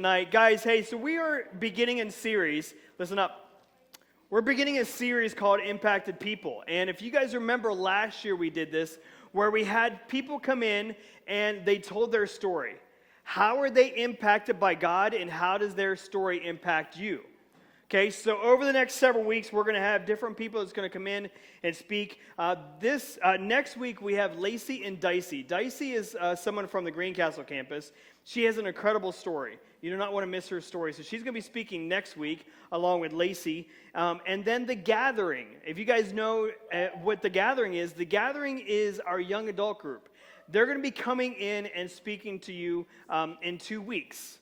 Tonight, guys, hey, so we are beginning a series, listen up, we're beginning a series called Impacted People, and if you guys remember last year we did this, where we had people come in and they told their story. How are they impacted by God, and how does their story impact you? Okay, so over the next several weeks, we're going to have different people that's going to come in and speak. Next week, we have Lacey and Dicey. Dicey is someone from the Greencastle campus. She has an incredible story. You do not want to miss her story. So she's going to be speaking next week along with Lacey. And then The Gathering. If you guys know what The Gathering is our young adult group. They're going to be coming in and speaking to you in 2 weeks.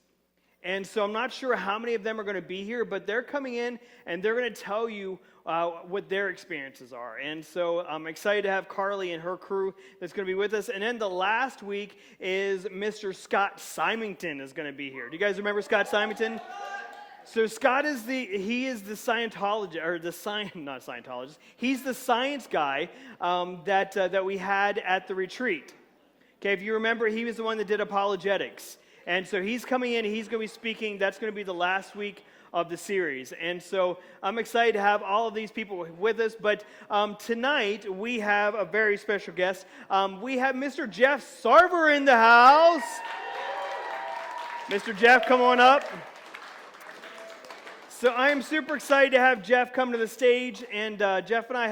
And so I'm not sure how many of them are going to be here, but they're coming in and they're going to tell you what their experiences are. And so I'm excited to have Carly and her crew that's going to be with us. And then the last week is Mr. Scott Symington is going to be here. Do you guys remember Scott Symington? So Scott is the Scientologist, or not Scientologist. He's the science guy that we had at the retreat. Okay, if you remember, he was the one that did apologetics. And so he's coming in, he's going to be speaking. That's going to be the last week of the series. And so I'm excited to have all of these people with us. But tonight, we have a very special guest. We have Mr. Jeff Sarver in the house. Mr. Jeff, come on up. So I am super excited to have Jeff come to the stage. And Jeff and I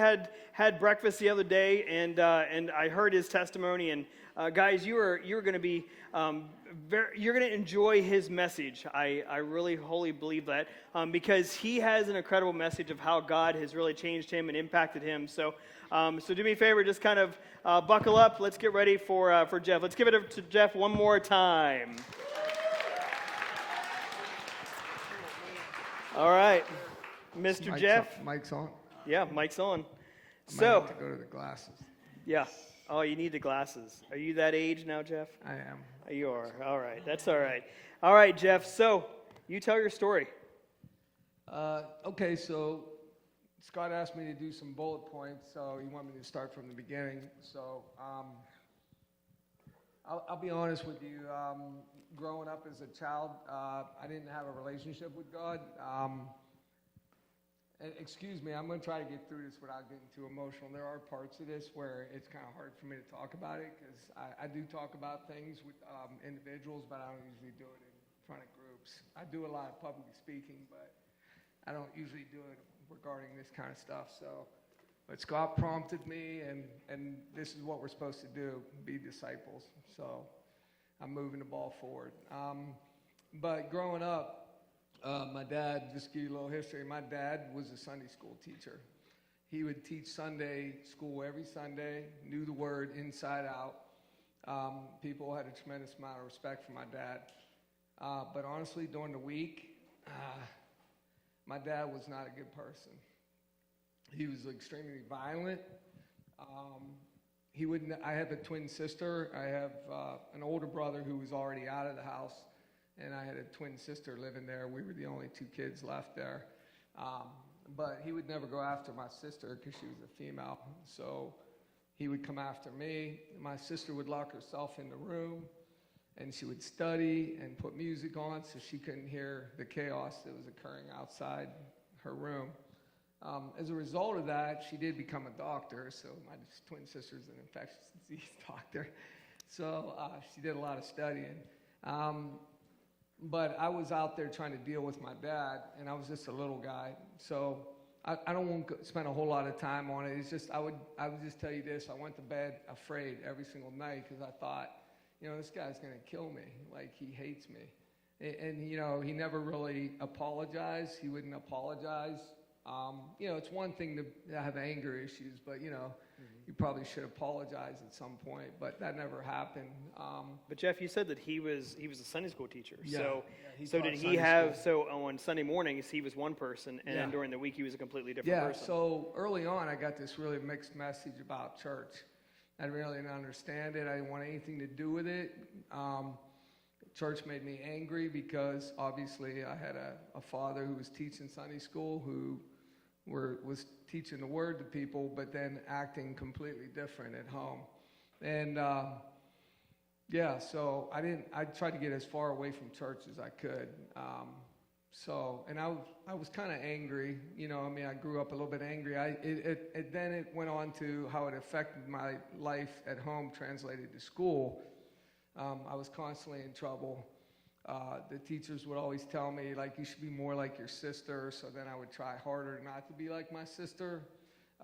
had breakfast the other day, and I heard his testimony. And guys, you're going to be you're going to enjoy his message. I really wholly believe that because he has an incredible message of how God has really changed him and impacted him. So do me a favor, just kind of buckle up. Let's get ready for Jeff. Let's give it up to Jeff one more time. All right, Mr. Jeff. Mic's on? Yeah, mic's on. I might have to go to the glasses. Yeah. Oh, you need the glasses. Are you that age now, Jeff? I am. You are. All right. That's all right. All right, Jeff. So, you tell your story. Okay, so Scott asked me to do some bullet points, so he wanted me to start from the beginning. So, I'll be honest with you. Growing up as a child, I didn't have a relationship with God. And excuse me, I'm going to try to get through this without getting too emotional. There are parts of this where it's kind of hard for me to talk about it because I do talk about things with individuals, but I don't usually do it in front of groups. I do a lot of public speaking, but I don't usually do it regarding this kind of stuff. But Scott prompted me, and this is what we're supposed to do, be disciples. So I'm moving the ball forward. But growing up, my dad, just to give you a little history, my dad was a Sunday school teacher. He would teach Sunday school every Sunday, knew the word inside out. People had a tremendous amount of respect for my dad. But honestly, during the week, my dad was not a good person. He was extremely violent. I have a twin sister. I have an older brother who was already out of the house. And I had a twin sister living there. We were the only 2 kids left there. But he would never go after my sister because she was a female. So he would come after me. My sister would lock herself in the room, and she would study and put music on so she couldn't hear the chaos that was occurring outside her room. As a result of that, she did become a doctor. So my twin sister's an infectious disease doctor. So she did a lot of studying. But I was out there trying to deal with my dad, and I was just a little guy. So I don't want to spend a whole lot of time on it. It's just I would just tell you this. I went to bed afraid every single night because I thought, this guy's going to kill me. Like, he hates me. And he never really apologized. He wouldn't apologize. It's one thing to have anger issues, but, you probably should apologize at some point, but that never happened. But Jeff, you said that he was a Sunday school teacher. Yeah. So did he have, so on Sunday mornings, he was one person, and then during the week, he was a completely different person? Yeah, so early on, I got this really mixed message about church. I really didn't understand it. I didn't want anything to do with it. Church made me angry because, obviously, I had a father who was teaching Sunday school who was teaching the word to people, but then acting completely different at home. And Yeah, so I tried to get as far away from church as I could. And I was kind of angry, I mean, I grew up a little bit angry. Then it went on to how it affected my life at home, translated to school. I was constantly in trouble. The teachers would always tell me, like, you should be more like your sister, so then I would try harder not to be like my sister.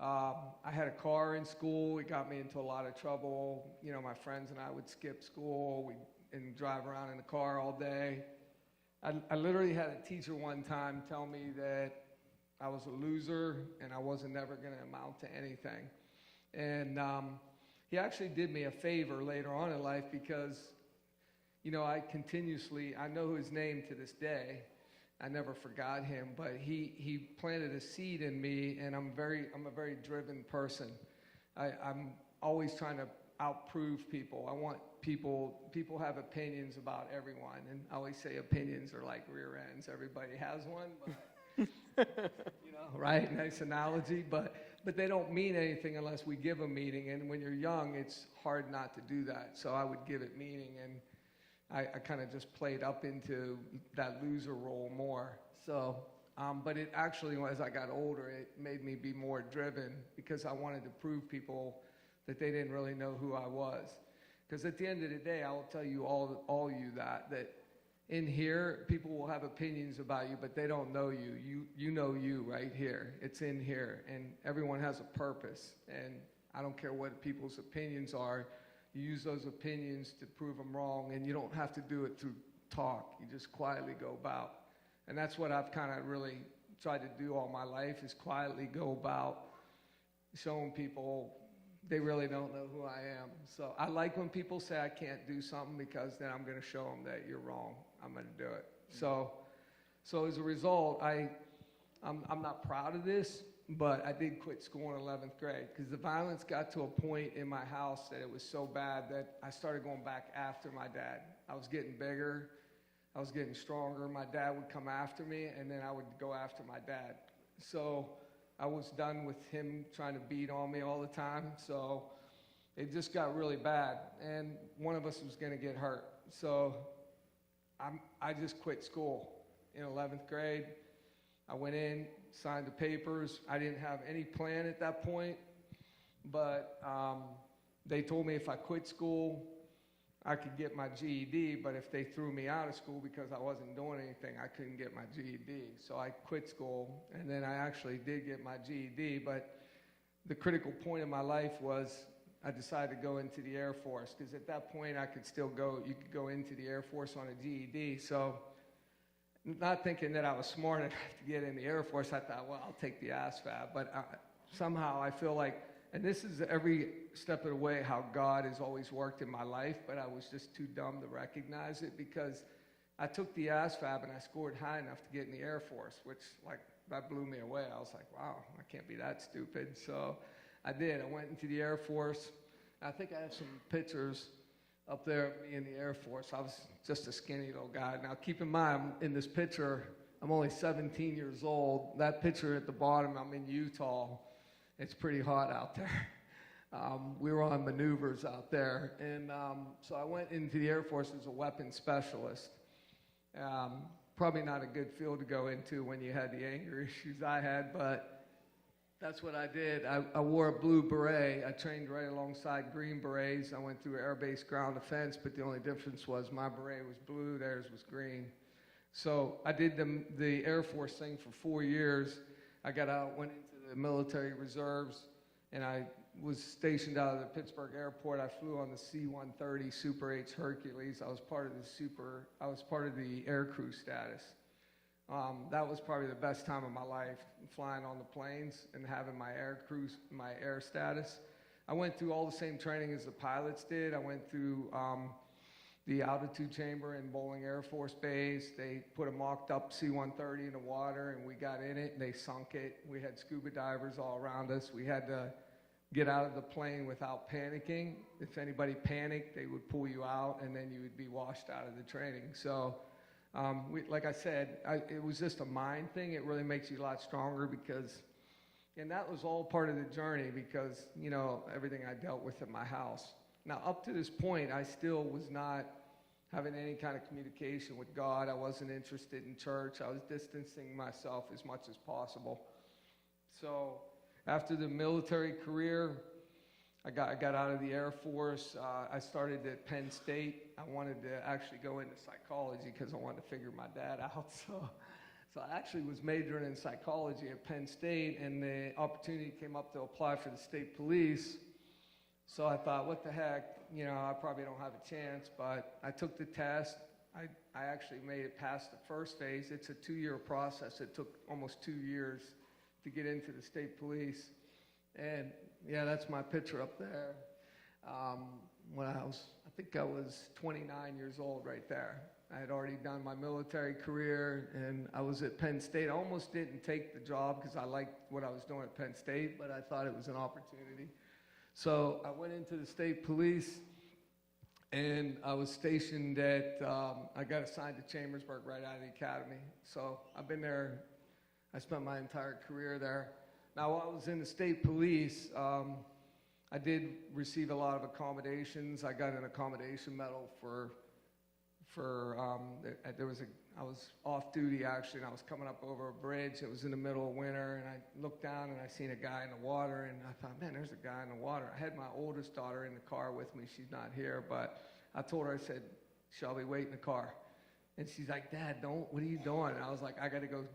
I had a car in school. It got me into a lot of trouble. My friends and I would skip school and drive around in the car all day. I literally had a teacher one time tell me that I was a loser and I wasn't never going to amount to anything. And he actually did me a favor later on in life because, I know his name to this day. I never forgot him, but he planted a seed in me, and I'm a very driven person. I'm always trying to outprove people. I want people have opinions about everyone, and I always say opinions are like rear ends. Everybody has one, but right? Nice analogy, but they don't mean anything unless we give a meaning. And when you're young, it's hard not to do that. So I would give it meaning, and I kind of just played up into that loser role more. So, but it actually, as I got older, it made me be more driven because I wanted to prove people that they didn't really know who I was. Because at the end of the day, I will tell you all you that in here, people will have opinions about you, but they don't know you. You know you right here. It's in here, and everyone has a purpose. And I don't care what people's opinions are. You use those opinions to prove them wrong, and you don't have to do it through talk. You just quietly go about. And that's what I've kind of really tried to do all my life, is quietly go about showing people they really don't know who I am. So I like when people say I can't do something, because then I'm going to show them that you're wrong. I'm going to do it. So as a result, I'm not proud of this, but I did quit school in 11th grade because the violence got to a point in my house that it was so bad that I started going back after my dad. I was getting bigger. I was getting stronger. My dad would come after me, and then I would go after my dad. So I was done with him trying to beat on me all the time. So it just got really bad, and one of us was going to get hurt. So I just quit school in 11th grade. I went in, signed the papers. I didn't have any plan at that point, but they told me if I quit school, I could get my GED, but if they threw me out of school because I wasn't doing anything, I couldn't get my GED. So I quit school, and then I actually did get my GED, but the critical point in my life was I decided to go into the Air Force, because at that point I could still go, you could go into the Air Force on a GED. So not thinking that I was smart enough to get in the Air Force, I thought, well, I'll take the ASVAB. But somehow I feel like, and this is every step of the way how God has always worked in my life, but I was just too dumb to recognize it, because I took the ASVAB and I scored high enough to get in the Air Force, which, like, that blew me away. I was like, wow, I can't be that stupid. So I did. I went into the Air Force. I think I have some pictures up there of me in the Air Force. I was just a skinny little guy. Now, keep in mind, in this picture, I'm only 17 years old. That picture at the bottom, I'm in Utah. It's pretty hot out there. We were on maneuvers out there. And so I went into the Air Force as a weapons specialist. Probably not a good field to go into when you had the anger issues I had, but that's what I did. I wore a blue beret. I trained right alongside Green Berets. I went through Air Base Ground Defense, but the only difference was my beret was blue, theirs was green. So I did the Air Force thing for 4 years. I got out, went into the military reserves, and I was stationed out of the Pittsburgh airport. I flew on the C-130 Super H Hercules. I was part of the air crew status. That was probably the best time of my life, flying on the planes and having my air status. I went through all the same training as the pilots did. I went through the altitude chamber in Bowling Air Force Base. They put a mocked up C-130 in the water, and we got in it, and they sunk it. We had scuba divers all around us. We had to get out of the plane without panicking. If anybody panicked, they would pull you out, and then you would be washed out of the training. So like I said, it was just a mind thing. It really makes you a lot stronger and that was all part of the journey, because, everything I dealt with at my house. Now, up to this point, I still was not having any kind of communication with God. I wasn't interested in church. I was distancing myself as much as possible. So after the military career, I got out of the Air Force. I started at Penn State. I wanted to actually go into psychology because I wanted to figure my dad out. So I actually was majoring in psychology at Penn State, and the opportunity came up to apply for the state police. So I thought, what the heck, I probably don't have a chance, but I took the test. I actually made it past the first phase. It's a 2-year process. It took almost 2 years to get into the state police. And yeah, that's my picture up there. When I think I was 29 years old right there. I had already done my military career, and I was at Penn State. I almost didn't take the job because I liked what I was doing at Penn State, but I thought it was an opportunity. So I went into the state police, and I was stationed at, I got assigned to Chambersburg right out of the academy. So I've been there, I spent my entire career there. Now, while I was in the state police, I did receive a lot of accommodations. I got an accommodation medal I was off duty actually, and I was coming up over a bridge. It was in the middle of winter, and I looked down and I seen a guy in the water, and I thought, man, there's a guy in the water. I had my oldest daughter in the car with me. She's not here, but I told her, I said, Shelby, wait in the car. And she's like, Dad, what are you doing? And I was like, I got to go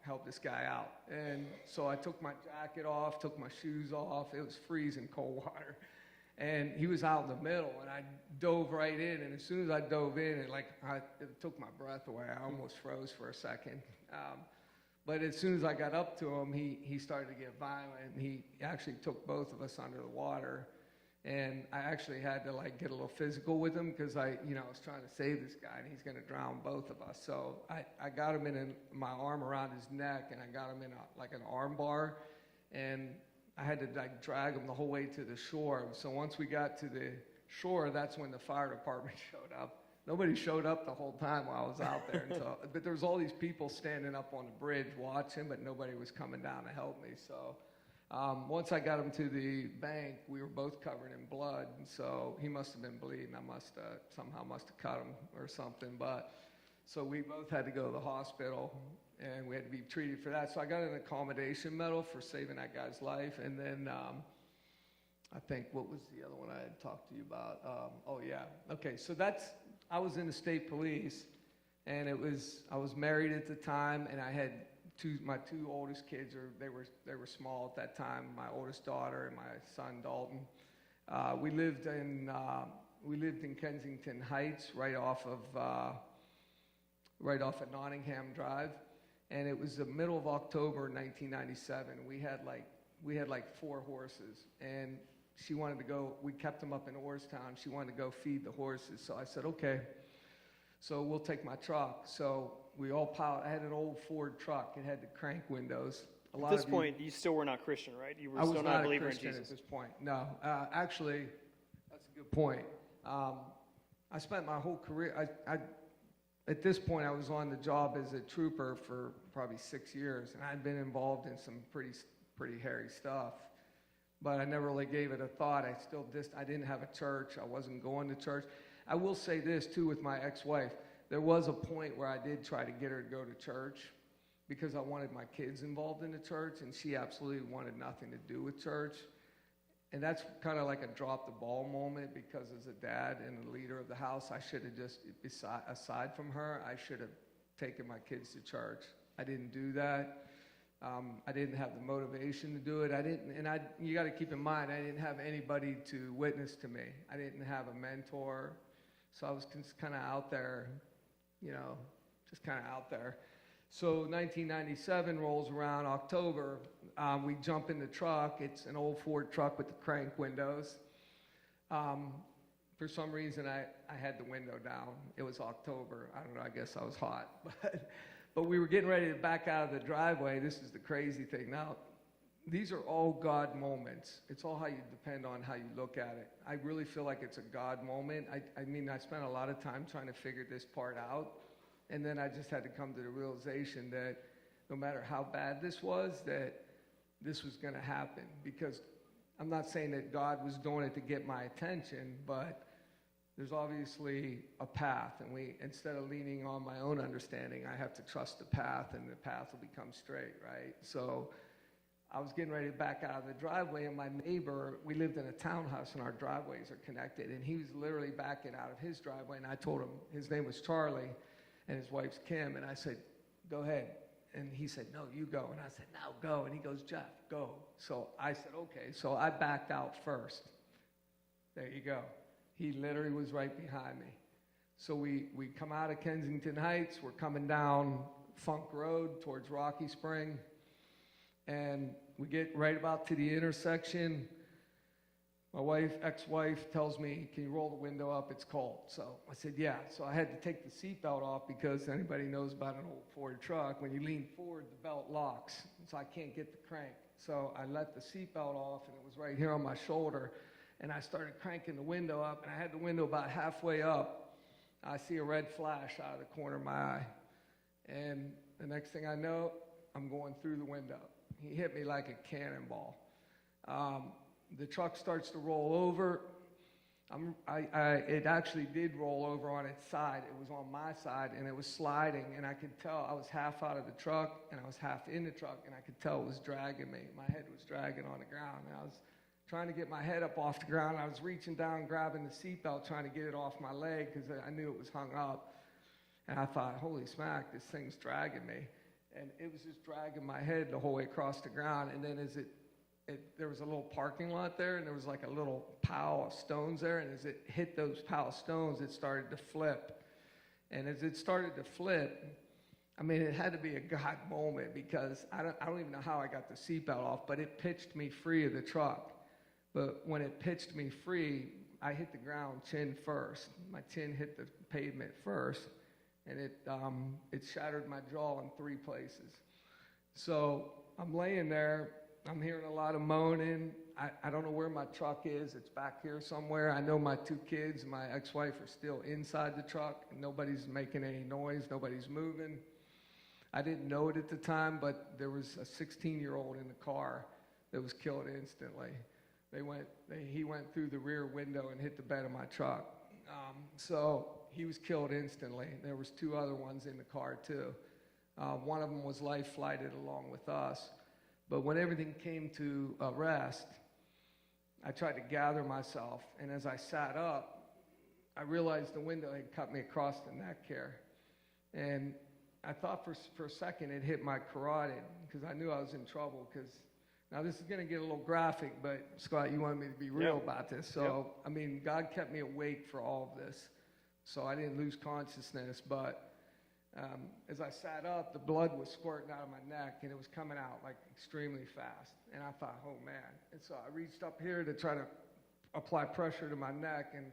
help this guy out. And so I took my jacket off, took my shoes off. It was freezing cold water. And he was out in the middle, and I dove right in. And as soon as I dove in, it took my breath away. I almost froze for a second. But as soon as I got up to him, he started to get violent. He actually took both of us under the water. And I actually had to get a little physical with him because I was trying to save this guy, and he's going to drown both of us. So I got him in my arm around his neck, and I got him in an arm bar, and I had to drag him the whole way to the shore. So once we got to the shore, that's when the fire department showed up. Nobody showed up the whole time while I was out there. But there was all these people standing up on the bridge watching, but nobody was coming down to help me. So once I got him to the bank, we were both covered in blood. And so he must have been bleeding. I somehow must have cut him or something. So we both had to go to the hospital, and we had to be treated for that. So I got an accommodation medal for saving that guy's life. And then I think, what was the other one I had talked to you about? Okay, so I was in the state police, and I was married at the time, and I had my two oldest kids, they were small at that time, my oldest daughter and my son Dalton. We lived in Kensington Heights, right off of Nottingham Drive. And it was the middle of October 1997. We had 4 horses, and she wanted to go. We kept them up in Orrstown. She wanted to go feed the horses. So I said, okay. So we'll take my truck. So we all piled. I had an old Ford truck. It had the crank windows. At this point, you still were not Christian, right? You were still not a believer Christian in Jesus at this point. No, actually, that's a good point. I spent my whole career. At this point, I was on the job as a trooper for probably 6 years, and I'd been involved in some pretty hairy stuff. But I never really gave it a thought. I didn't have a church. I wasn't going to church. I will say this, too, with my ex-wife. There was a point where I did try to get her to go to church because I wanted my kids involved in the church, and she absolutely wanted nothing to do with church. And that's kind of like a drop the ball moment because as a dad and a leader of the house, I should have just, aside from her, I should have taken my kids to church. I didn't do that. I didn't have the motivation to do it. You got to keep in mind, I didn't have anybody to witness to me. I didn't have a mentor. So I was just kind of out there, just kind of out there. So 1997 rolls around, October. We jump in the truck. It's an old Ford truck with the crank windows. For some reason, I had the window down. It was October. I don't know. I guess I was hot. But we were getting ready to back out of the driveway. This is the crazy thing. Now, these are all God moments. It's all how you depend on how you look at it. I really feel like it's a God moment. I spent a lot of time trying to figure this part out. And then I just had to come to the realization that no matter how bad this was, that this was going to happen. Because I'm not saying that God was doing it to get my attention, but there's obviously a path, and instead of leaning on my own understanding, I have to trust the path, and the path will become straight, right? So I was getting ready to back out of the driveway, and my neighbor, we lived in a townhouse, and our driveways are connected, and he was literally backing out of his driveway, and I told him, his name was Charlie, and his wife's Kim, and I said, go ahead. And he said, no, you go. And I said, no, go. And he goes, Jeff, go. So I said, okay. So I backed out first. There you go. He literally was right behind me. So we come out of Kensington Heights. We're coming down Funk Road towards Rocky Spring. And we get right about to the intersection. My ex-wife tells me, can you roll the window up? It's cold. So I said, yeah. So I had to take the seatbelt off because anybody knows about an old Ford truck. When you lean forward, the belt locks. So I can't get the crank. So I let the seatbelt off, and it was right here on my shoulder. And I started cranking the window up, and I had the window about halfway up. I see a red flash out of the corner of my eye. And the next thing I know, I'm going through the window. He hit me like a cannonball. The truck starts to roll over. It actually did roll over on its side. It was on my side, and it was sliding, and I could tell I was half out of the truck, and I was half in the truck, and I could tell it was dragging me. My head was dragging on the ground, and I was trying to get my head up off the ground. I was reaching down, grabbing the seatbelt, trying to get it off my leg because I knew it was hung up. And I thought, holy smack, this thing's dragging me. And it was just dragging my head the whole way across the ground, and then there was a little parking lot there, and there was like a little pile of stones there, and as it hit those pile of stones, it started to flip. And as it started to flip, I mean, it had to be a God moment because I don't even know how I got the seatbelt off, but it pitched me free of the truck. But when it pitched me free, I hit the ground chin first. My chin hit the pavement first, and it shattered my jaw in 3 places. So I'm laying there. I'm hearing a lot of moaning. I don't know where my truck is. It's back here somewhere. I know my 2 kids and my ex-wife are still inside the truck. Nobody's making any noise. Nobody's moving. I didn't know it at the time, but there was a 16-year-old in the car that was killed instantly. He went through the rear window and hit the bed of my truck. So he was killed instantly. There was 2 other ones in the car, too. One of them was life-flighted along with us. But when everything came to a rest, I tried to gather myself, and as I sat up, I realized the window had cut me across the neck here. And I thought for a second it hit my carotid, because I knew I was in trouble, because now this is going to get a little graphic, but Scott, you wanted me to be real about this. So, I mean, God kept me awake for all of this, so I didn't lose consciousness, but as I sat up, the blood was squirting out of my neck, and it was coming out like extremely fast. And I thought, oh man. And so I reached up here to try to apply pressure to my neck, and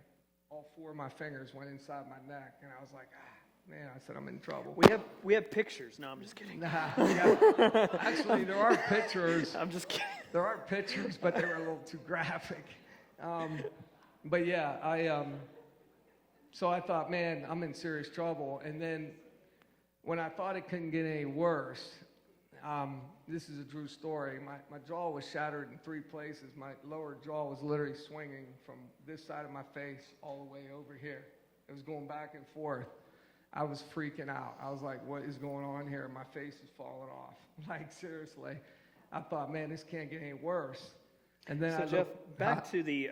all 4 of my fingers went inside my neck. And I was like, man, I said, I'm in trouble. We have pictures. No, I'm just kidding. Actually, there are pictures. I'm just kidding. There are pictures, but they were a little too graphic. But yeah, so I thought, man, I'm in serious trouble. And then when I thought it couldn't get any worse, this is a true story. My jaw was shattered in 3 places. My lower jaw was literally swinging from this side of my face all the way over here. It was going back and forth. I was freaking out. I was like, what is going on here? My face is falling off. Like, seriously. I thought, man, this can't get any worse. And then so Jeff, back to the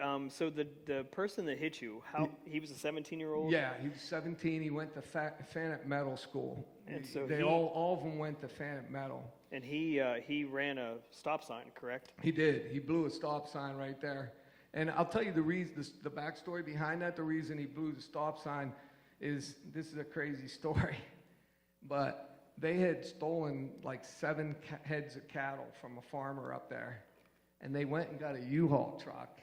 the person that hit you. He was a 17-year-old. Yeah, he was 17. He went to Fanet Metal School. And so all of them went to Fanet Metal. And he ran a stop sign, correct? He did. He blew a stop sign right there. And I'll tell you the backstory behind that. The reason he blew the stop sign is, this is a crazy story, but they had stolen like 7 heads of cattle from a farmer up there. And they went and got a U-Haul truck,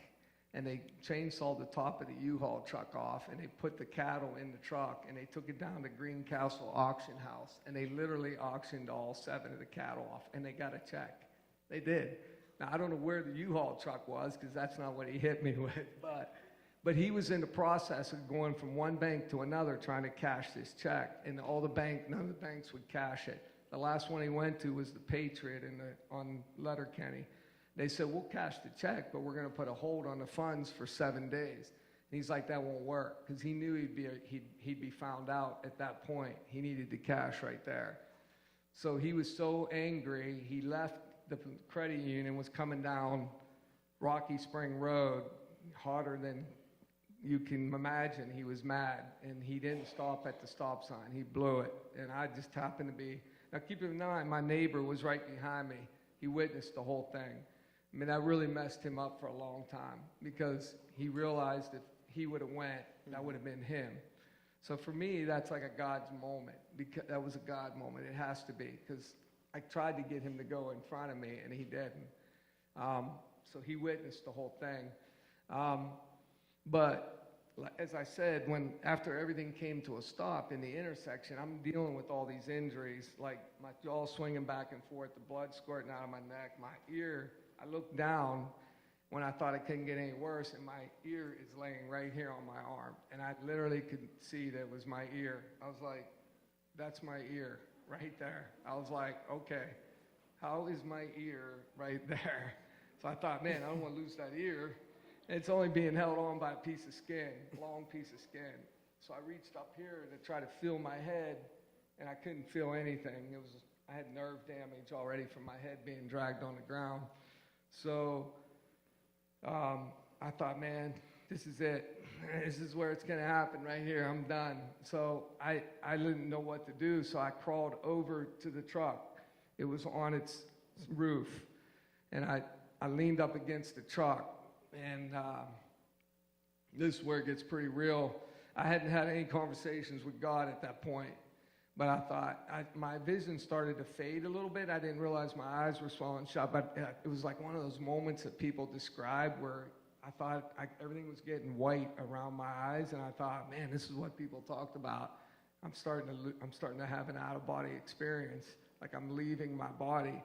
and they chainsawed the top of the U-Haul truck off, and they put the cattle in the truck, and they took it down to Greencastle auction house, and they literally auctioned all 7 of the cattle off, and they got a check. They did. Now, I don't know where the U-Haul truck was, because that's not what he hit me with, but he was in the process of going from one bank to another trying to cash this check, and none of the banks would cash it. The last one he went to was the Patriot on Letterkenny. They said, we'll cash the check, but we're going to put a hold on the funds for 7 days. And he's like, that won't work, because he knew he'd be found out at that point. He needed the cash right there. So he was so angry, he left the credit union, was coming down Rocky Spring Road, hotter than you can imagine. He was mad, and he didn't stop at the stop sign. He blew it, and I just happened to be. Now keep in mind, my neighbor was right behind me. He witnessed the whole thing. I mean, that really messed him up for a long time, because he realized if he would have went, that would have been him. So for me, that's like a God's moment. Because that was a God moment. It has to be, because I tried to get him to go in front of me, and he didn't. So he witnessed the whole thing. But as I said, after everything came to a stop in the intersection, I'm dealing with all these injuries, like my jaw swinging back and forth, the blood squirting out of my neck, my ear. I looked down when I thought it couldn't get any worse, and my ear is laying right here on my arm. And I literally could see that it was my ear. I was like, that's my ear right there. I was like, okay, how is my ear right there? So I thought, man, I don't want to lose that ear. It's only being held on by a piece of skin, a long piece of skin. So I reached up here to try to feel my head, and I couldn't feel anything. I had nerve damage already from my head being dragged on the ground. So I thought, man, this is it. This is where it's going to happen right here. I'm done. So I didn't know what to do, so I crawled over to the truck. It was on its roof, and I leaned up against the truck. And this is where it gets pretty real. I hadn't had any conversations with God at that point, but I thought my vision started to fade a little bit. I didn't realize my eyes were swollen shut, but it was like one of those moments that people describe where I thought everything was getting white around my eyes, and I thought, man, this is what people talked about. I'm starting to have an out-of-body experience, like I'm leaving my body.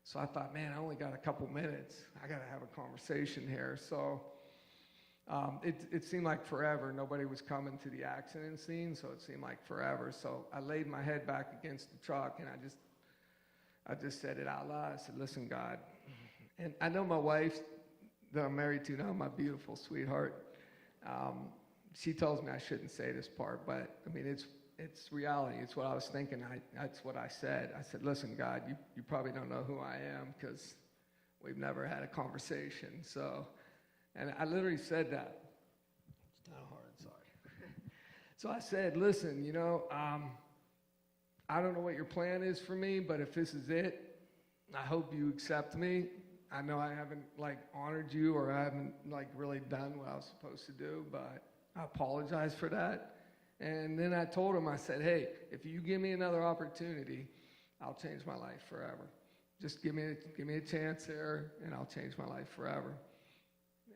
So I thought, man, I only got a couple minutes. I got to have a conversation here. So it seemed like forever. Nobody was coming to the accident scene, so it seemed like forever. So I laid my head back against the truck, and I just said it out loud. I said, listen, God. And I know my wife that I'm married to now, my beautiful sweetheart, she tells me I shouldn't say this part, but I mean, it's reality. It's what I was thinking. That's what I said. I said, listen, God, you probably don't know who I am because we've never had a conversation. So, and I literally said that. It's not hard, sorry. So I said, listen, I don't know what your plan is for me, but if this is it, I hope you accept me. I know I haven't honored you, or I haven't really done what I was supposed to do, but I apologize for that. And then I told him, I said, hey, if you give me another opportunity, I'll change my life forever. Just give me a chance here, and I'll change my life forever.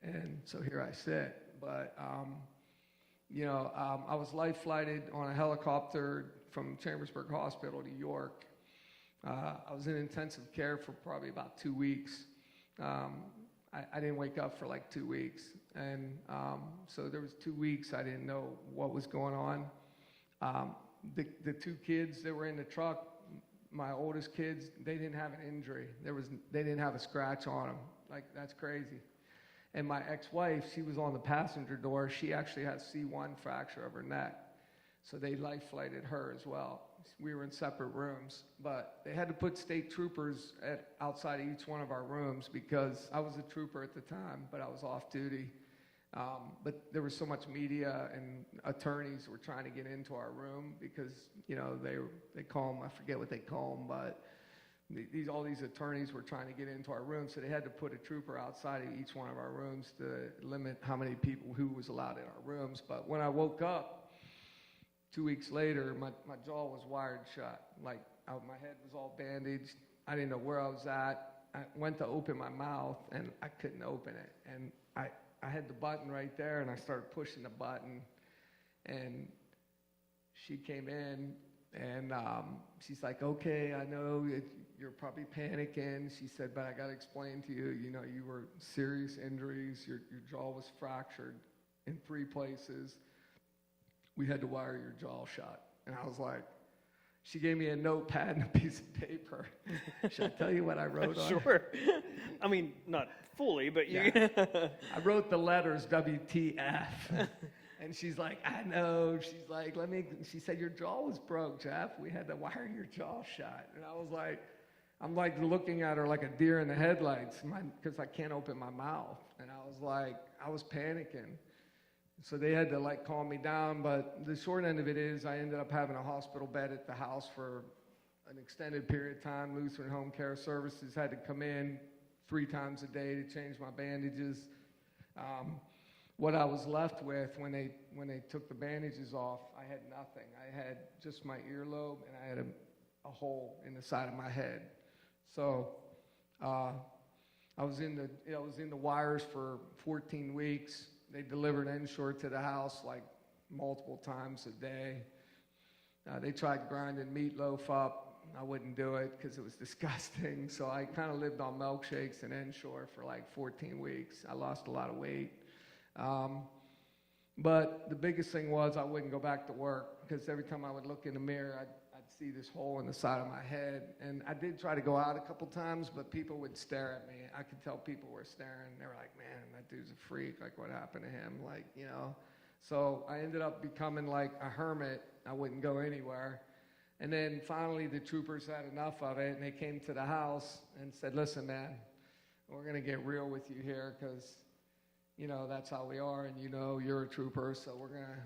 And so here I sit. But, I was life flighted on a helicopter from Chambersburg Hospital to York. I was in intensive care for probably about 2 weeks. I didn't wake up for 2 weeks. And so there was 2 weeks I didn't know what was going on. The two kids that were in the truck, my oldest kids, they didn't have an injury. They didn't have a scratch on them. That's crazy. And my ex-wife, she was on the passenger door. She actually had C1 fracture of her neck. So they life flighted her as well. We were in separate rooms, but they had to put state troopers outside of each one of our rooms because I was a trooper at the time, but I was off duty. But there was so much media and attorneys were trying to get into our room because, they call them, I forget what they call them, but all these attorneys were trying to get into our room, so they had to put a trooper outside of each one of our rooms to limit how many people who was allowed in our rooms. But when I woke up 2 weeks later, my jaw was wired shut. My head was all bandaged. I didn't know where I was at. I went to open my mouth, and I couldn't open it. And I had the button right there, and I started pushing the button. And she came in, and she's like, okay, I know you're probably panicking. She said, but I got to explain to you, you were serious injuries. Your jaw was fractured in 3 places. We had to wire your jaw shut. And I was like, She gave me a notepad and a piece of paper. Should I tell you what I wrote on it? Sure. I mean, not fully, but you. Yeah. I wrote the letters WTF. And she's like, I know. She's like, she said, your jaw was broke, Jeff. We had to wire your jaw shut. And I was like, I'm like looking at her like a deer in the headlights because I can't open my mouth. And I was like, I was panicking. So they had to like calm me down. But the short end of it is I ended up having a hospital bed at the house for an extended period of time. Lutheran Home Care Services had to come in 3 times a day to change my bandages. What I was left with when they took the bandages off, I had nothing. I had just my earlobe, and I had a hole in the side of my head. So I was in the wires for 14 weeks. They delivered Ensure to the house like multiple times a day. They tried grinding meatloaf up. I wouldn't do it because it was disgusting. So I kind of lived on milkshakes and Ensure for like 14 weeks. I lost a lot of weight. But the biggest thing was I wouldn't go back to work because every time I would look in the mirror, I'd see this hole in the side of my head. And I did try to go out a couple times, but people would stare at me. I could tell people were staring. They were like, man, that dude's a freak. Like, what happened to him? Like, you know. So I ended up becoming like a hermit. I wouldn't go anywhere. And then finally the troopers had enough of it, and they came to the house and said, listen, man, we're going to get real with you here because, you know, that's how we are, and you know you're a trooper, so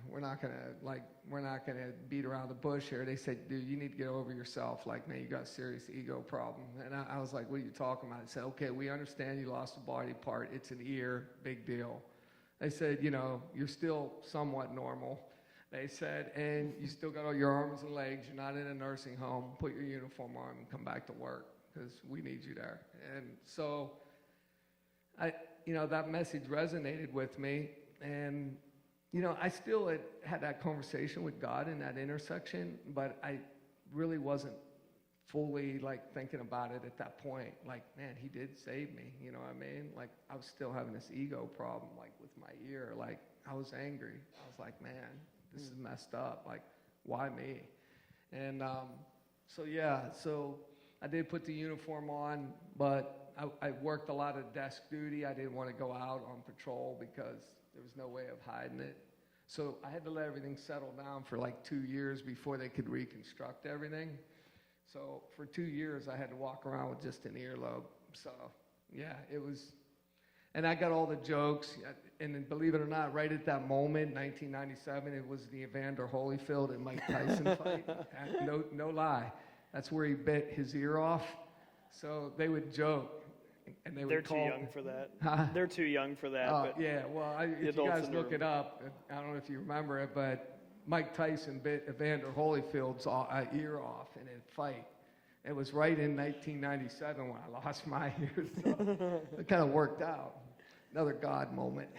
we're not gonna beat around the bush here. They said, dude, you need to get over yourself. Like, man, you got a serious ego problem. And I was like, what are you talking about? I said, okay, we understand you lost a body part. It's an ear, big deal. They said, you know, you're still somewhat normal. They said, and you still got all your arms and legs. You're not in a nursing home. Put your uniform on and come back to work because we need you there. And so that message resonated with me, and, I still had that conversation with God in that intersection, but I really wasn't fully, like, thinking about it at that point. Like, man, he did save me, you know what I mean? Like, I was still having this ego problem, like, with my ear. Like, I was angry. I was like, man, this is messed up. Like, why me? And so I did put the uniform on, but I worked a lot of desk duty. I didn't want to go out on patrol because there was no way of hiding it. So I had to let everything settle down for like 2 years before they could reconstruct everything. So for 2 years, I had to walk around with just an earlobe. So, yeah, it was, and I got all the jokes. And then, believe it or not, right at that moment, 1997, it was the Evander Holyfield and Mike Tyson fight. No lie. That's where he bit his ear off. So they would joke. And they're too young for that. Huh? They're too young for that. But yeah, well, if you guys look it up, I don't know if you remember it, but Mike Tyson bit Evander Holyfield's ear off in a fight. It was right in 1997 when I lost my ear, so it kind of worked out. Another God moment.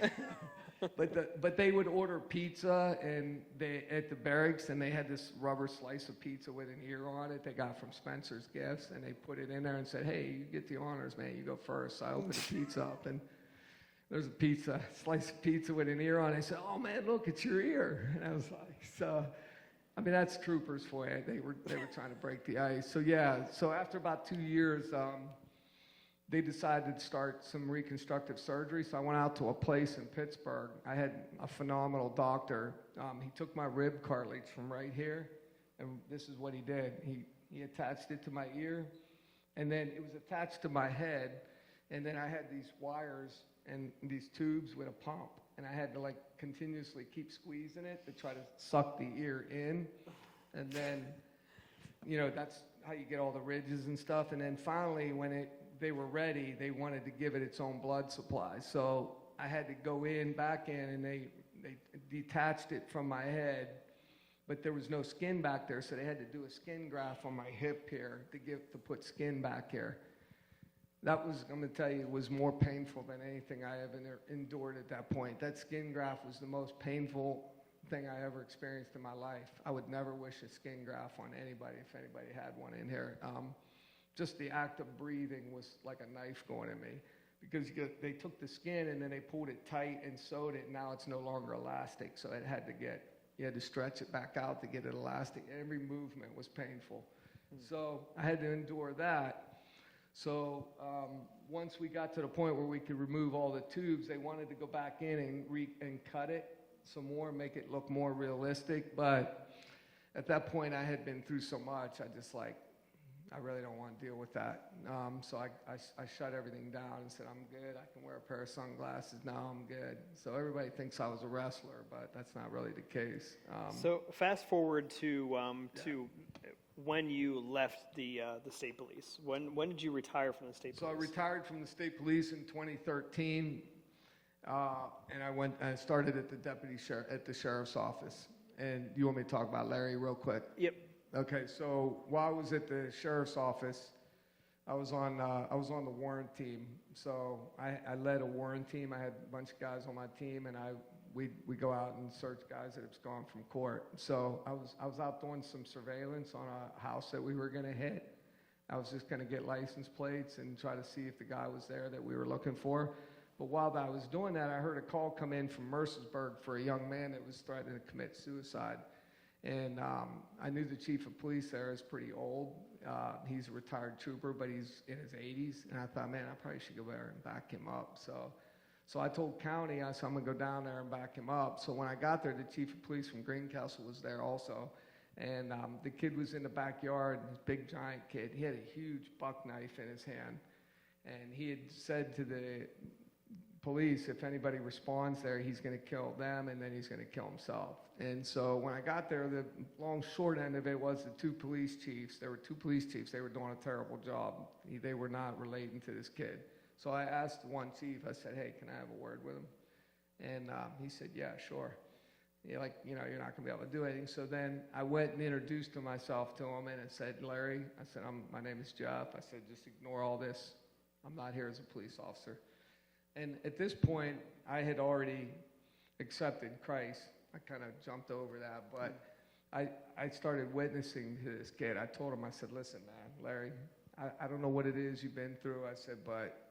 But they would order pizza and at the barracks, and they had this rubber slice of pizza with an ear on it they got from Spencer's Gifts, and they put it in there and said, hey, you get the honors, man, you go first. So I opened the pizza up, and there's a slice of pizza with an ear on it. I said, oh man, look, it's your ear. And I was like, so, I mean, that's troopers for you. They were trying to break the ice. So yeah, so after about 2 years, they decided to start some reconstructive surgery, so I went out to a place in Pittsburgh. I had a phenomenal doctor. He took my rib cartilage from right here, and this is what he did. He attached it to my ear, and then it was attached to my head, and then I had these wires and these tubes with a pump, and I had to, like, continuously keep squeezing it to try to suck the ear in, and then, that's how you get all the ridges and stuff, and then finally, when they were ready, they wanted to give it its own blood supply. So I had to go back in, and they detached it from my head, but there was no skin back there, so they had to do a skin graft on my hip here to put skin back here. That was, I'm going to tell you, was more painful than anything I ever endured at that point. That skin graft was the most painful thing I ever experienced in my life. I would never wish a skin graft on anybody if anybody had one in here. Just the act of breathing was like a knife going at me because they took the skin and then they pulled it tight and sewed it, and now it's no longer elastic, so it had to get You had to stretch it back out to get it elastic. Every movement was painful. So I had to endure that. So once we got to the point where we could remove all the tubes, they wanted to go back in and cut it some more, make it look more realistic. But at that point, I had been through so much, I really don't want to deal with that. So I shut everything down and said, I'm good. I can wear a pair of sunglasses now. I'm good. So everybody thinks I was a wrestler, but that's not really the case. So fast forward to when you left the state police. When did you retire from the state police? So I retired from the state police in 2013, and I started at the sheriff's office. And you want me to talk about Larry real quick? Yep. Okay, so while I was at the sheriff's office, I was on the warrant team. So I led a warrant team. I had a bunch of guys on my team, and we go out and search guys that have gone from court. So I was out doing some surveillance on a house that we were going to hit. I was just going to get license plates and try to see if the guy was there that we were looking for. But while I was doing that, I heard a call come in from Mercersburg for a young man that was threatening to commit suicide. And I knew the chief of police there is pretty old. He's a retired trooper, but he's in his 80s. And I thought, man, I probably should go there and back him up. So I told county, I said, I'm going to go down there and back him up. So when I got there, the chief of police from Greencastle was there also. And the kid was in the backyard, this big giant kid. He had a huge buck knife in his hand. And he had said to the police, if anybody responds there, he's going to kill them and then he's going to kill himself. And so when I got there, the long short end of it was the two police chiefs. There were two police chiefs. They were doing a terrible job. They were not relating to this kid. So I asked one chief, I said, hey, can I have a word with him? And he said, yeah, sure. You're not going to be able to do anything. So then I went and introduced myself to him and I said, Larry, I said, my name is Jeff. I said, just ignore all this. I'm not here as a police officer. And at this point, I had already accepted Christ. I kind of jumped over that, but I started witnessing to this kid. I told him, I said, listen, man, Larry, I don't know what it is you've been through. I said, but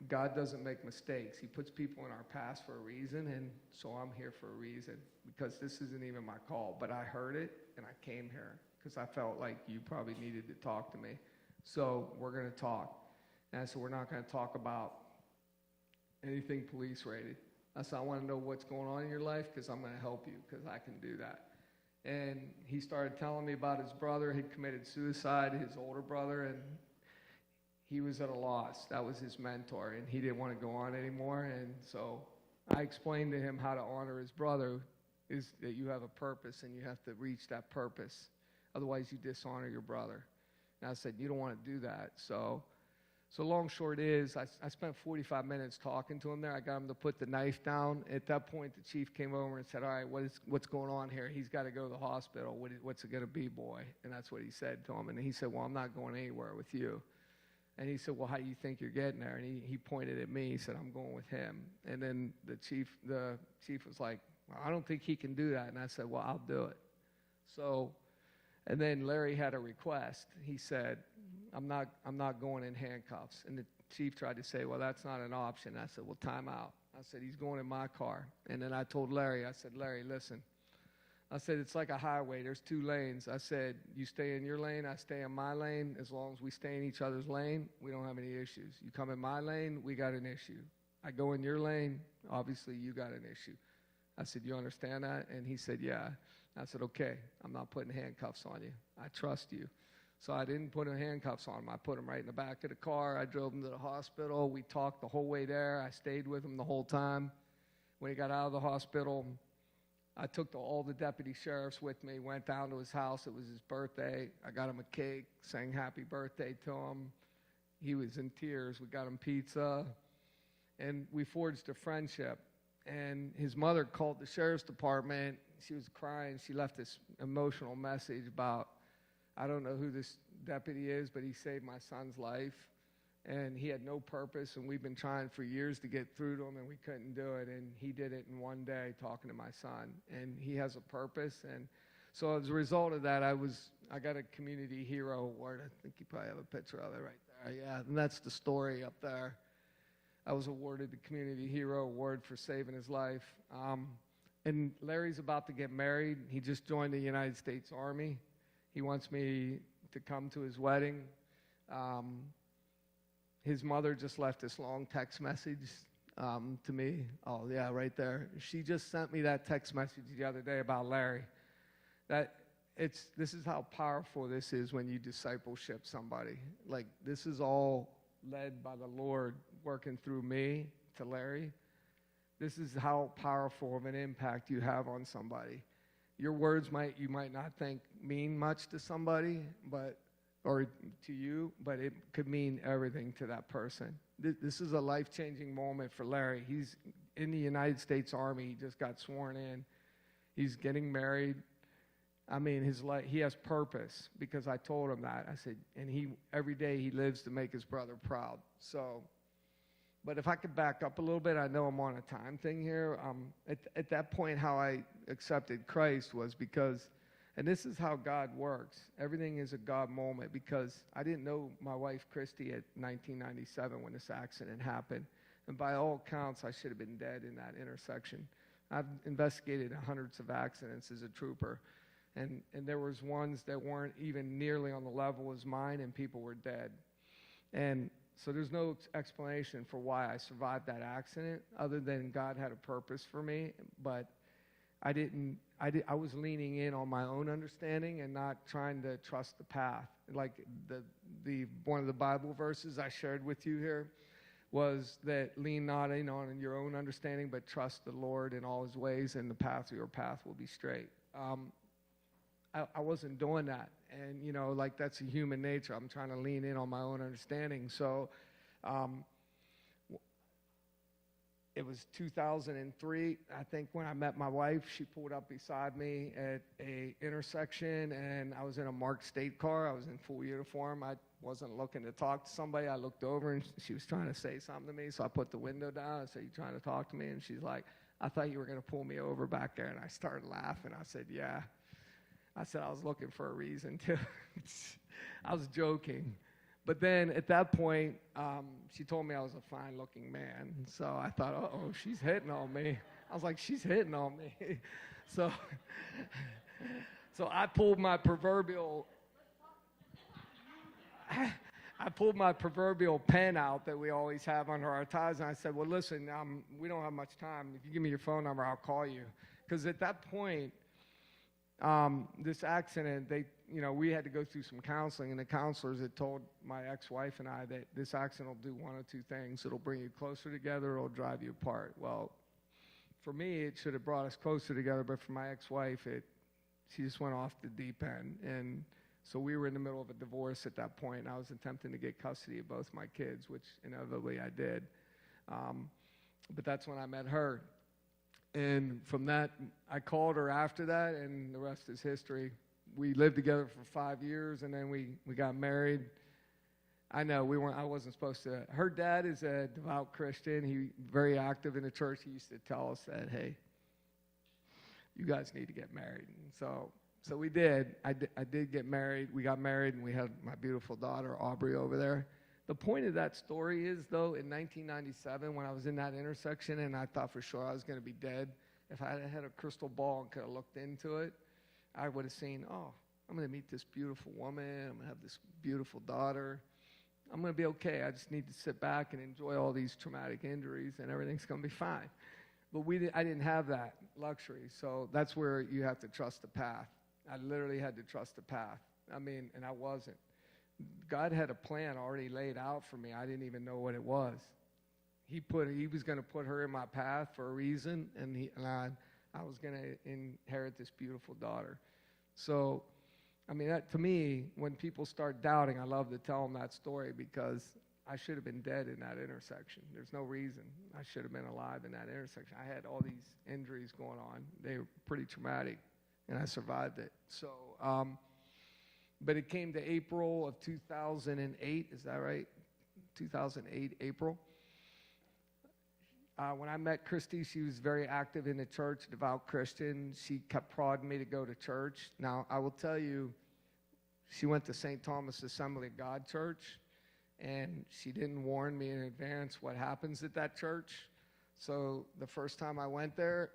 God doesn't make mistakes. He puts people in our past for a reason, and so I'm here for a reason, because this isn't even my call. But I heard it, and I came here because I felt like you probably needed to talk to me. So we're going to talk. And I said, we're not going to talk about anything police rated. I said, I want to know what's going on in your life because I'm going to help you because I can do that. And he started telling me about his brother. He committed suicide, his older brother, and he was at a loss. That was his mentor, and he didn't want to go on anymore. And so I explained to him how to honor his brother is that you have a purpose and you have to reach that purpose. Otherwise, you dishonor your brother. And I said, you don't want to do that. So long short is, I spent 45 minutes talking to him there. I got him to put the knife down. At that point, the chief came over and said, all right, what's going on here? He's got to go to the hospital. What's it going to be, boy? And that's what he said to him. And he said, well, I'm not going anywhere with you. And he said, well, how do you think you're getting there? And he pointed at me. He said, I'm going with him. And then the chief was like, well, I don't think he can do that. And I said, well, I'll do it. So, and then Larry had a request. He said, I'm not going in handcuffs. And the chief tried to say, well, that's not an option. I said, well, time out. I said, he's going in my car. And then I told Larry, I said, Larry, listen. I said, it's like a highway. There's two lanes. I said, you stay in your lane, I stay in my lane. As long as we stay in each other's lane, we don't have any issues. You come in my lane, we got an issue. I go in your lane, obviously you got an issue. I said, you understand that? And he said, yeah. I said, okay, I'm not putting handcuffs on you. I trust you. So I didn't put handcuffs on him. I put him right in the back of the car. I drove him to the hospital. We talked the whole way there. I stayed with him the whole time. When he got out of the hospital, I took all the deputy sheriffs with me, went down to his house. It was his birthday. I got him a cake, sang happy birthday to him. He was in tears. We got him pizza, and we forged a friendship. And his mother called the sheriff's department. She was crying. She left this emotional message about, I don't know who this deputy is, but he saved my son's life. And he had no purpose, and we've been trying for years to get through to him, and we couldn't do it. And he did it in one day talking to my son. And he has a purpose. And so as a result of that, I got a community hero award. I think you probably have a picture of it right there. Yeah, and that's the story up there. I was awarded the Community Hero Award for saving his life. And Larry's about to get married. He just joined the United States Army. He wants me to come to his wedding. His mother just left this long text message to me. Oh, yeah, right there. She just sent me that text message the other day about Larry. This is how powerful this is when you discipleship somebody. Like, this is all led by the Lord working through me to Larry. This is how powerful of an impact you have on somebody. Your words you might not think mean much to somebody, or to you, but it could mean everything to that person. This is a life-changing moment for Larry. He's in the United States Army. He just got sworn in. He's getting married. I mean, his life, he has purpose, because I told him that. I said, and every day he lives to make his brother proud. So, but if I could back up a little bit, I know I'm on a time thing here. At that point, how I accepted Christ was because, and this is how God works. Everything is a God moment, because I didn't know my wife, Christy, at 1997 when this accident happened. And by all accounts, I should have been dead in that intersection. I've investigated hundreds of accidents as a trooper. And there was ones that weren't even nearly on the level as mine, and people were dead. And so there's no explanation for why I survived that accident, other than God had a purpose for me. But I was leaning in on my own understanding and not trying to trust the path. Like one of the Bible verses I shared with you here was that lean not in on your own understanding, but trust the Lord in all his ways, and your path will be straight. I wasn't doing that. And, like, that's a human nature. I'm trying to lean in on my own understanding. So it was 2003, I think, when I met my wife. She pulled up beside me at a intersection, and I was in a marked state car. I was in full uniform. I wasn't looking to talk to somebody. I looked over, and she was trying to say something to me. So I put the window down. I said, "You trying to talk to me?" And she's like, "I thought you were going to pull me over back there." And I started laughing. I said, "Yeah." I said I was looking for a reason to. I was joking. But then at that point, she told me I was a fine-looking man. So I thought, uh-oh, she's hitting on me. I was like, she's hitting on me. So I pulled my proverbial pen out that we always have under our ties, and I said, "Well, listen, we don't have much time. If you give me your phone number, I'll call you." Because at that point, this accident, we had to go through some counseling, and the counselors had told my ex-wife and I that this accident will do one of two things. It'll bring you closer together, or it'll drive you apart. Well, for me, it should have brought us closer together, but for my ex-wife, she just went off the deep end. And so we were in the middle of a divorce at that point, and I was attempting to get custody of both my kids, which inevitably I did. But that's when I met her. And from that, I called her after that, and the rest is history. We lived together for 5 years, and then we got married. I know I wasn't supposed to. Her dad is a devout Christian. He very active in the church. He used to tell us that, "Hey, you guys need to get married." And so we did. I did get married. We got married, and we had my beautiful daughter, Aubrey, over there. The point of that story is, though, in 1997, when I was in that intersection and I thought for sure I was going to be dead, if I had a crystal ball and could have looked into it, I would have seen, oh, I'm going to meet this beautiful woman. I'm going to have this beautiful daughter. I'm going to be okay. I just need to sit back and enjoy all these traumatic injuries, and everything's going to be fine. But I didn't have that luxury, so that's where you have to trust the path. I literally had to trust the path. And I wasn't. God had a plan already laid out for me. I didn't even know what it was. He was going to put her in my path for a reason, and I was going to inherit this beautiful daughter. So, that, to me, when people start doubting, I love to tell them that story, because I should have been dead in that intersection. There's no reason I should have been alive in that intersection. I had all these injuries going on. They were pretty traumatic, and I survived it. So, but it came to April of 2008, is that right? 2008, April. When I met Christy, she was very active in the church, devout Christian. She kept prodding me to go to church. Now, I will tell you, she went to St. Thomas Assembly of God Church, and she didn't warn me in advance what happens at that church. So the first time I went there,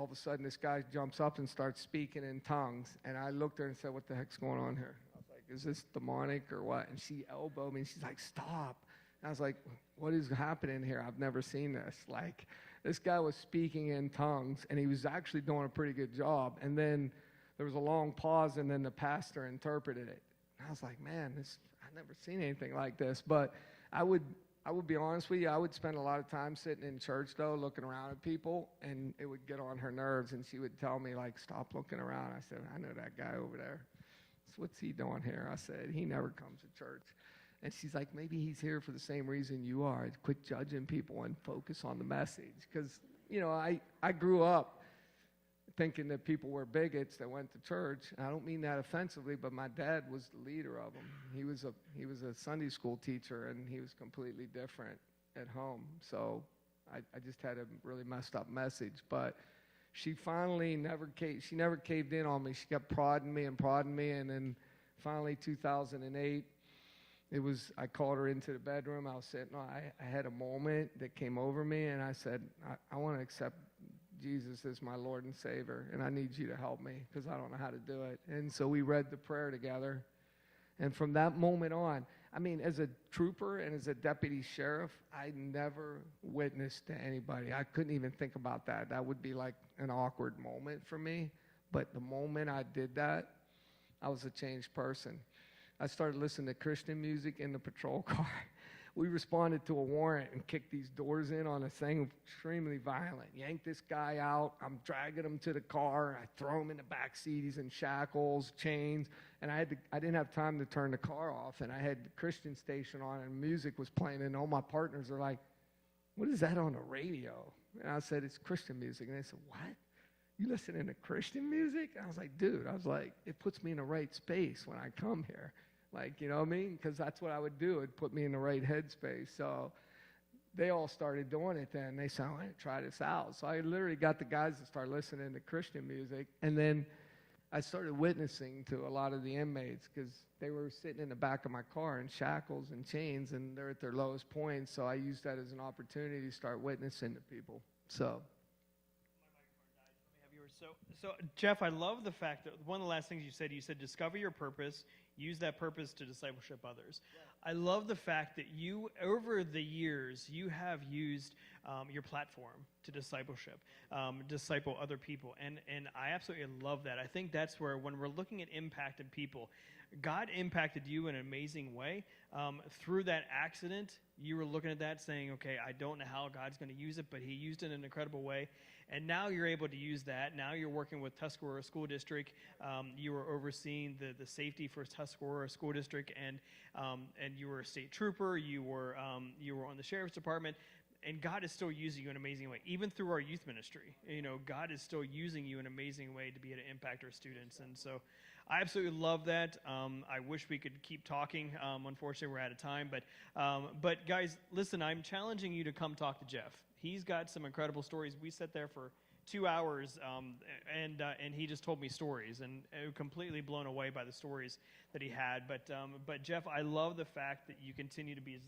all of a sudden this guy jumps up and starts speaking in tongues. And I looked at her and said, what the heck's going on here? I was like, is this demonic or what? And she elbowed me and she's like, stop. And I was like, what is happening here? I've never seen this. Like, this guy was speaking in tongues and he was actually doing a pretty good job. And then there was a long pause and then the pastor interpreted it. And I was like, man, I've never seen anything like this. But I would be honest with you, I would spend a lot of time sitting in church, though, looking around at people, and it would get on her nerves, and she would tell me, like, stop looking around. I said, I know that guy over there. So what's he doing here? I said, he never comes to church. And she's like, maybe he's here for the same reason you are. Quit judging people and focus on the message. Because, you know, I grew up thinking that people were bigots that went to church. And I don't mean that offensively, but my dad was the leader of them. He was a Sunday school teacher, and he was completely different at home. So I just had a really messed up message. But she finally never caved in on me. She kept prodding me, and then finally 2008, I called her into the bedroom. I was sitting, I had a moment that came over me, and I said, I want to accept Jesus is my Lord and Savior, and I need you to help me because I don't know how to do it. And so we read the prayer together. And from that moment on, I mean, as a trooper and as a deputy sheriff, I never witnessed to anybody. I couldn't even think about that. That would be like an awkward moment for me. But the moment I did that, I was a changed person. I started listening to Christian music in the patrol car. We responded to a warrant and kicked these doors in on a thing extremely violent. Yanked this guy out. I'm dragging him to the car. I throw him in the back seat. He's in shackles, chains. And I didn't have time to turn the car off. And I had the Christian station on, and music was playing. And all my partners are like, what is that on the radio? And I said, it's Christian music. And they said, what? You listening to Christian music? And I was like, dude, it puts me in the right space when I come here. Like, you know what I mean? Because that's what I would do. It'd put me in the right headspace. So they all started doing it then. They said, I want to try this out. So I literally got the guys to start listening to Christian music. And then I started witnessing to a lot of the inmates because they were sitting in the back of my car in shackles and chains, and they're at their lowest point. So I used that as an opportunity to start witnessing to people. So. So, Jeff, I love the fact that one of the last things you said discover your purpose, use that purpose to discipleship others. Right. I love the fact that you, over the years, you have used your platform to discipleship, disciple other people. And I absolutely love that. I think that's where, when we're looking at impacted people, God impacted you in an amazing way. Through that accident, you were looking at that saying, okay, I don't know how God's going to use it, but he used it in an incredible way. And now you're able to use that. Now you're working with Tuscarora School District. You were overseeing the safety for Tuscarora School District, and you were a state trooper. You were on the sheriff's department. And God is still using you in an amazing way, even through our youth ministry. You know, God is still using you in an amazing way to be able to impact our students. And so I absolutely love that. I wish we could keep talking. Unfortunately, we're out of time. But guys, listen, I'm challenging you to come talk to Jeff. He's got some incredible stories. We sat there for 2 hours, and he just told me stories, and completely blown away by the stories that he had. But Jeff, I love the fact that you continue to be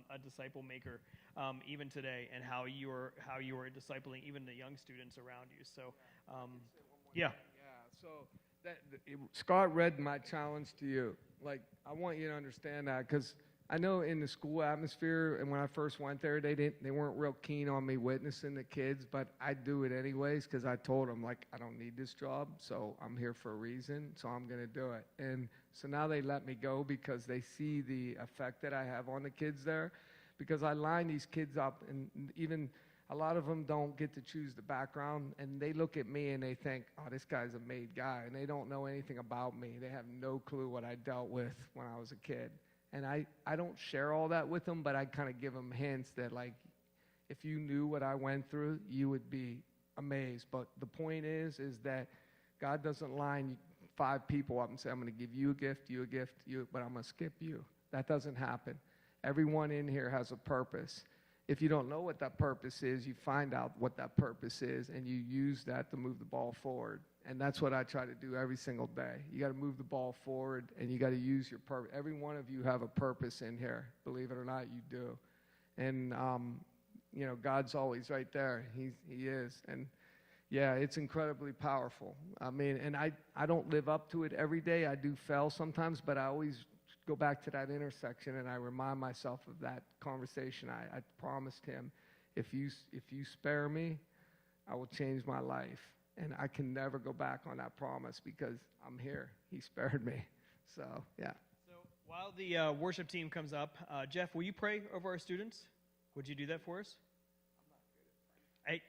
a disciple maker even today, and how you are discipling even the young students around you. So, yeah. So Scott read my challenge to you. Like, I want you to understand that, because I know in the school atmosphere, and when I first went there, they weren't real keen on me witnessing the kids, but I do it anyways, because I told them, like, I don't need this job, so I'm here for a reason, so I'm going to do it. And so now they let me go because they see the effect that I have on the kids there, because I line these kids up, and even a lot of them don't get to choose the background, and they look at me and they think, oh, this guy's a made guy, and they don't know anything about me. They have no clue what I dealt with when I was a kid. And I don't share all that with them, but I kind of give them hints that, like, if you knew what I went through, you would be amazed. But the point is that God doesn't line 5 people up and say, I'm going to give you a gift, but I'm going to skip you. That doesn't happen. Everyone in here has a purpose. If you don't know what that purpose is, you find out what that purpose is, and you use that to move the ball forward. And that's what I try to do every single day. You got to move the ball forward, and you got to use your purpose. Every one of you have a purpose in here. Believe it or not, you do. And, you know, God's always right there. He is. And, Yeah, it's incredibly powerful. I mean, and I don't live up to it every day. I do fail sometimes, but I always go back to that intersection and I remind myself of that conversation. I promised him, if you spare me, I will change my life. And I can never go back on that promise because I'm here. He spared me. So, yeah. So while the worship team comes up, Jeff, will you pray over our students? Would you do that for us?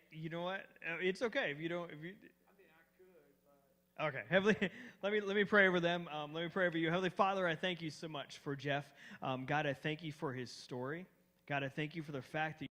You know what? It's okay if you don't. If you, I could. But... Okay, Heavenly, let me pray over them. Let me pray over you, Heavenly Father. I thank you so much for Jeff. God, I thank you for his story. God, I thank you for the fact that